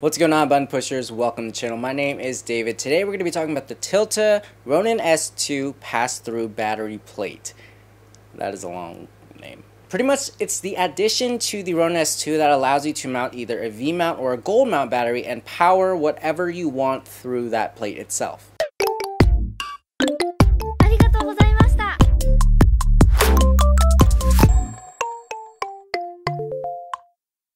What's going on, button pushers? Welcome to the channel. My name is David. Today we're going to be talking about the Tilta Ronin S2 pass-through battery plate. That is a long name. Pretty much it's the addition to the Ronin S2 that allows you to mount either a V-mount or a gold mount battery and power whatever you want through that plate itself.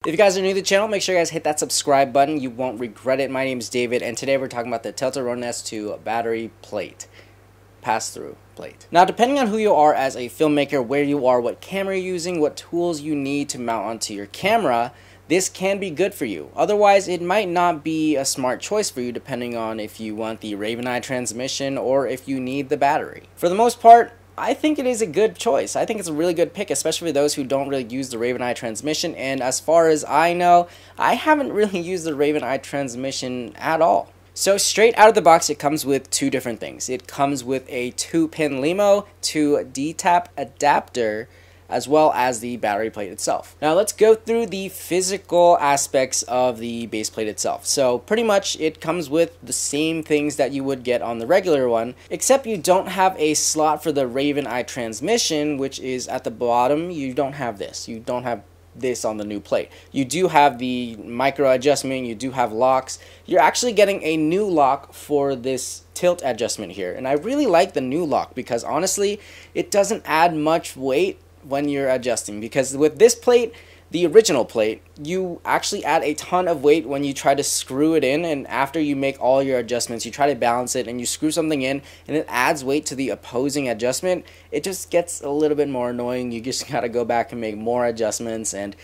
If you guys are new to the channel, make sure you guys hit that subscribe button. You won't regret it. My name is David, and today we're talking about the Tilta Ronin S2 battery plate, pass-through plate. Now, depending on who you are as a filmmaker, where you are, what camera you're using, what tools you need to mount onto your camera, this can be good for you. Otherwise, it might not be a smart choice for you depending on if you want the Raven-eye transmission or if you need the battery. For the most part, I think it is a good choice. I think it's a really good pick, especially for those who don't really use the Raven-eye transmission. And as far as I know, I haven't really used the Raven-eye transmission at all. So straight out of the box, it comes with two different things. It comes with a 2-pin LEMO to D-tap adapter, as well as the battery plate itself. Now let's go through the physical aspects of the base plate itself. So pretty much it comes with the same things that you would get on the regular one, except you don't have a slot for the Raven-eye transmission, which is at the bottom. You don't have this. You don't have this on the new plate. You do have the micro adjustment, you do have locks. You're actually getting a new lock for this tilt adjustment here, and I really like the new lock because honestly it doesn't add much weight when you're adjusting, because with this plate, the original plate, you actually add a ton of weight when you try to screw it in, and after you make all your adjustments, you try to balance it and you screw something in and it adds weight to the opposing adjustment. It just gets a little bit more annoying. You just gotta go back and make more adjustments, and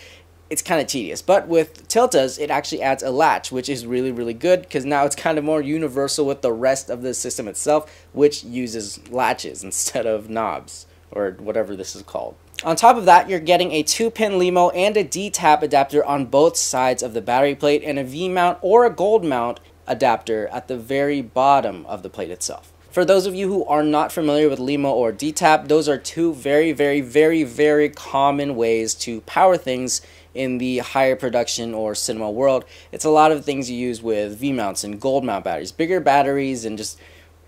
it's kind of tedious. But with Tiltas, it actually adds a latch, which is really good, because now it's kind of more universal with the rest of the system itself, which uses latches instead of knobs or whatever this is called. On top of that, you're getting a 2-pin LEMO and a D-tap adapter on both sides of the battery plate, and a V-mount or a gold mount adapter at the very bottom of the plate itself. For those of you who are not familiar with LEMO or D-tap, those are two very common ways to power things in the higher production or cinema world. It's a lot of things you use with V-mounts and gold mount batteries, bigger batteries, and just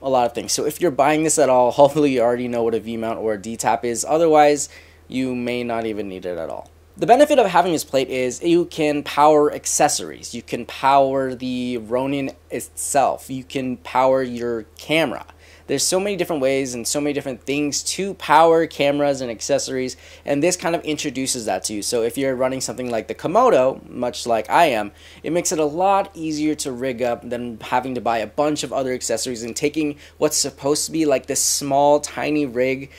a lot of things. So if you're buying this at all, hopefully you already know what a V-mount or a D-tap is. Otherwise, you may not even need it at all. The benefit of having this plate is you can power accessories. You can power the Ronin itself. You can power your camera. There's so many different ways and so many different things to power cameras and accessories, and this kind of introduces that to you. So if you're running something like the Komodo, much like I am, it makes it a lot easier to rig up than having to buy a bunch of other accessories and taking what's supposed to be like this small, tiny rig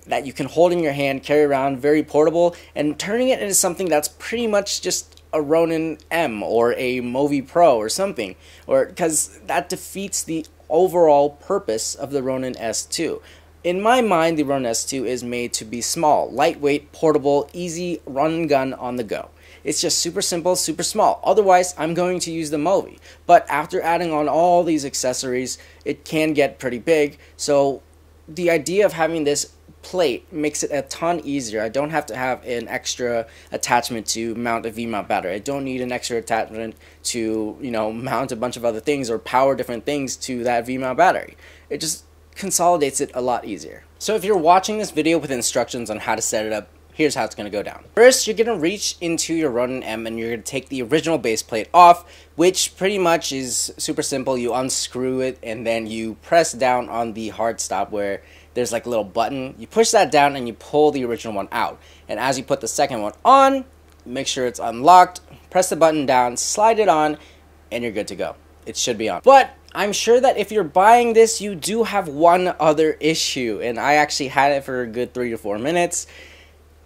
that you can hold in your hand, carry around, very portable, and turning it into something that's pretty much just a Ronin M or a Movi Pro or something, or because that defeats the overall purpose of the Ronin S2. In my mind, the Ronin S2 is made to be small, lightweight, portable, easy, run and gun on the go. It's just super simple, super small. Otherwise, I'm going to use the Movi. But after adding on all these accessories, it can get pretty big. So the idea of having this plate makes it a ton easier. I don't have to have an extra attachment to mount a V-mount battery. I don't need an extra attachment to, mount a bunch of other things or power different things to that V-mount battery. It just consolidates it a lot easier. So if you're watching this video with instructions on how to set it up, here's how it's going to go down. First, you're going to reach into your Ronin M and you're going to take the original base plate off, which pretty much is super simple. You unscrew it and then you press down on the hard stop where there's like a little button. You push that down and you pull the original one out. And as you put the second one on, make sure it's unlocked, press the button down, slide it on, and you're good to go. It should be on. But I'm sure that if you're buying this, you do have one other issue, and I actually had it for a good 3 to 4 minutes.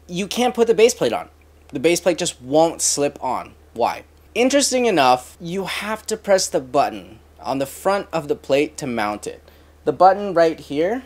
You can't put the base plate on. The base plate just won't slip on. Why? Interesting enough, you have to press the button on the front of the plate to mount it. The button right here,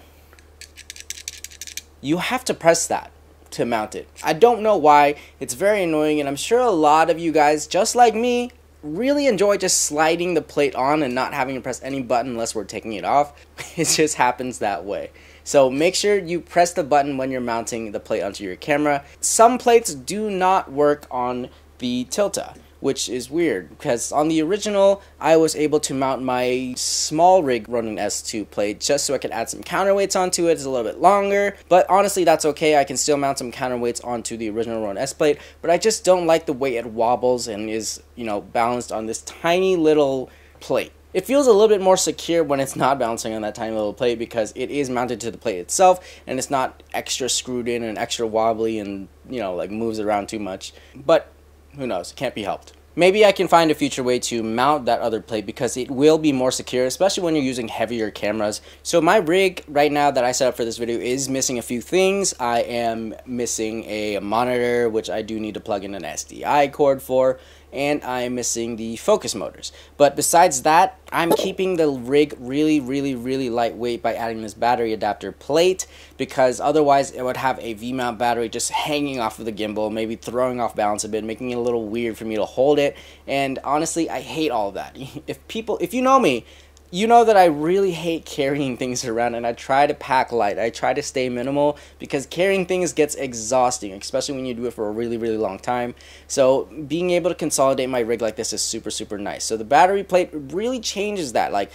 you have to press that to mount it. I don't know why. It's very annoying, and I'm sure a lot of you guys, just like me, really enjoy just sliding the plate on and not having to press any button unless we're taking it off. It just happens that way. So make sure you press the button when you're mounting the plate onto your camera. Some plates do not work on the Tilta. which is weird because on the original I was able to mount my small rig Ronin S2 plate just so I could add some counterweights onto it. It's a little bit longer, but honestly that's okay. I can still mount some counterweights onto the original Ronin S plate, but I just don't like the way it wobbles and is, you know, balanced on this tiny little plate. It feels a little bit more secure when it's not bouncing on that tiny little plate because it is mounted to the plate itself and it's not extra screwed in and extra wobbly and, you know, like moves around too much. But who knows, it can't be helped. Maybe I can find a future way to mount that other plate because it will be more secure, especially when you're using heavier cameras. So my rig right now that I set up for this video is missing a few things. I am missing a monitor, which I do need to plug in an SDI cord for, and I'm missing the focus motors. But besides that, I'm keeping the rig really lightweight by adding this battery adapter plate, because otherwise it would have a V-mount battery just hanging off of the gimbal, maybe throwing off balance a bit, making it a little weird for me to hold it. And honestly, I hate all of that. If you know me, you know that I really hate carrying things around, and I try to pack light. I try to stay minimal because carrying things gets exhausting, especially when you do it for a really long time. So being able to consolidate my rig like this is super nice. So the battery plate really changes that. Like,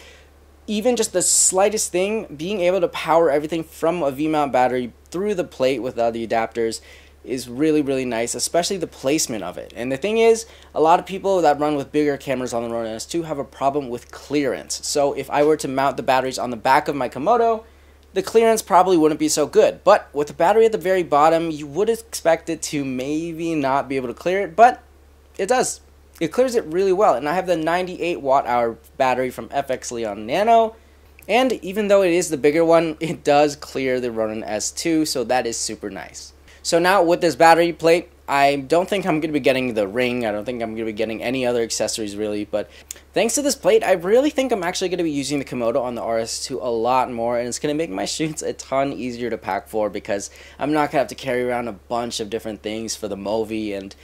even just the slightest thing, being able to power everything from a V-mount battery through the plate without the adapters is really nice, especially the placement of it. And the thing is, a lot of people that run with bigger cameras on the Ronin S2 have a problem with clearance. So if I were to mount the batteries on the back of my Komodo, the clearance probably wouldn't be so good. But with the battery at the very bottom, you would expect it to maybe not be able to clear it, but it does. It clears it really well. And I have the 98 watt-hour battery from FX Leon Nano, and even though it is the bigger one, it does clear the Ronin S2, so that is super nice. So now with this battery plate, I don't think I'm going to be getting the ring. I don't think I'm going to be getting any other accessories really. But thanks to this plate, I really think I'm actually going to be using the Komodo on the RS2 a lot more. And it's going to make my shoots a ton easier to pack for because I'm not going to have to carry around a bunch of different things for the Movi. And,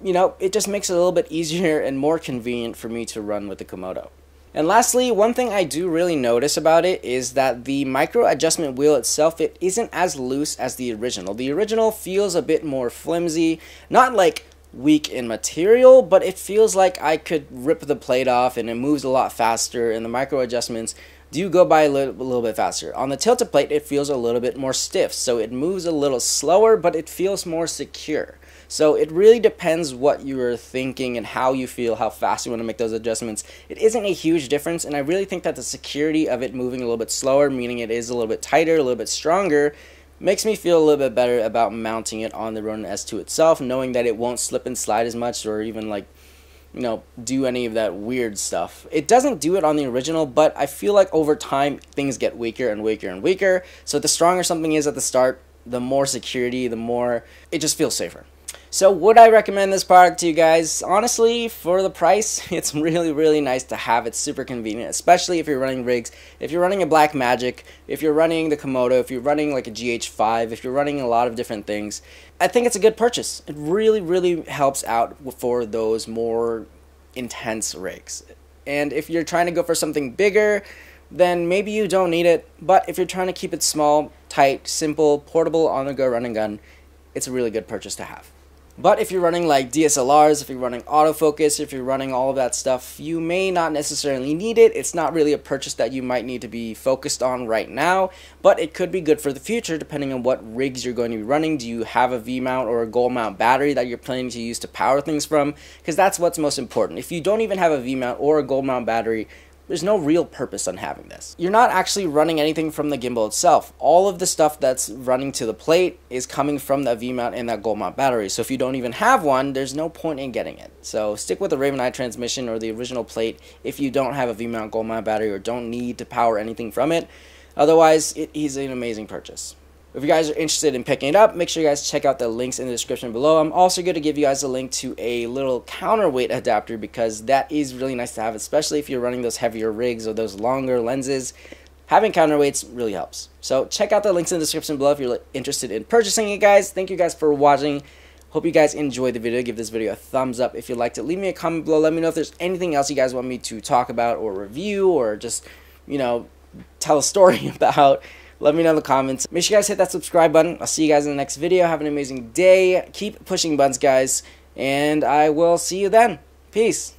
you know, it just makes it a little bit easier and more convenient for me to run with the Komodo. And lastly, one thing I do really notice about it is that the micro adjustment wheel itself, it isn't as loose as the original. The original feels a bit more flimsy, not like weak in material, but it feels like I could rip the plate off and it moves a lot faster, and the micro adjustments do go by a little bit faster. On the Tilta plate, it feels a little bit more stiff, so it moves a little slower, but it feels more secure. So it really depends what you are thinking and how you feel, how fast you want to make those adjustments. It isn't a huge difference, and I really think that the security of it moving a little bit slower, meaning it is a little bit tighter, a little bit stronger, makes me feel a little bit better about mounting it on the Ronin S2 itself, knowing that it won't slip and slide as much or even like, you know, do any of that weird stuff. It doesn't do it on the original, but I feel like over time things get weaker and weaker. So the stronger something is at the start, the more security, the more it just feels safer. So would I recommend this product to you guys? Honestly, for the price, it's really nice to have. It's super convenient, especially if you're running rigs, if you're running a Blackmagic, if you're running the Komodo, if you're running like a GH5, if you're running a lot of different things. I think it's a good purchase. It really helps out for those more intense rigs. And if you're trying to go for something bigger, then maybe you don't need it. But if you're trying to keep it small, tight, simple, portable, on-the-go run and gun, it's a really good purchase to have. But if you're running like DSLRs, if you're running autofocus, if you're running all of that stuff, you may not necessarily need it. It's not really a purchase that you might need to be focused on right now, but it could be good for the future depending on what rigs you're going to be running. Do you have a V-mount or a gold mount battery that you're planning to use to power things from? Because that's what's most important. If you don't even have a V-mount or a gold mount battery, there's no real purpose on having this. You're not actually running anything from the gimbal itself. All of the stuff that's running to the plate is coming from that V-mount and that gold mount battery. So if you don't even have one, there's no point in getting it. So stick with the Raven Eye transmission or the original plate if you don't have a V-mount gold mount battery or don't need to power anything from it. Otherwise, it is an amazing purchase. If you guys are interested in picking it up, make sure you guys check out the links in the description below. I'm also going to give you guys a link to a little counterweight adapter because that is really nice to have, especially if you're running those heavier rigs or those longer lenses. Having counterweights really helps. So check out the links in the description below if you're interested in purchasing it, guys. Thank you guys for watching. Hope you guys enjoyed the video. Give this video a thumbs up if you liked it. Leave me a comment below. Let me know if there's anything else you guys want me to talk about or review or just, you know, tell a story about. Let me know in the comments. Make sure you guys hit that subscribe button. I'll see you guys in the next video. Have an amazing day. Keep pushing buttons, guys. And I will see you then. Peace.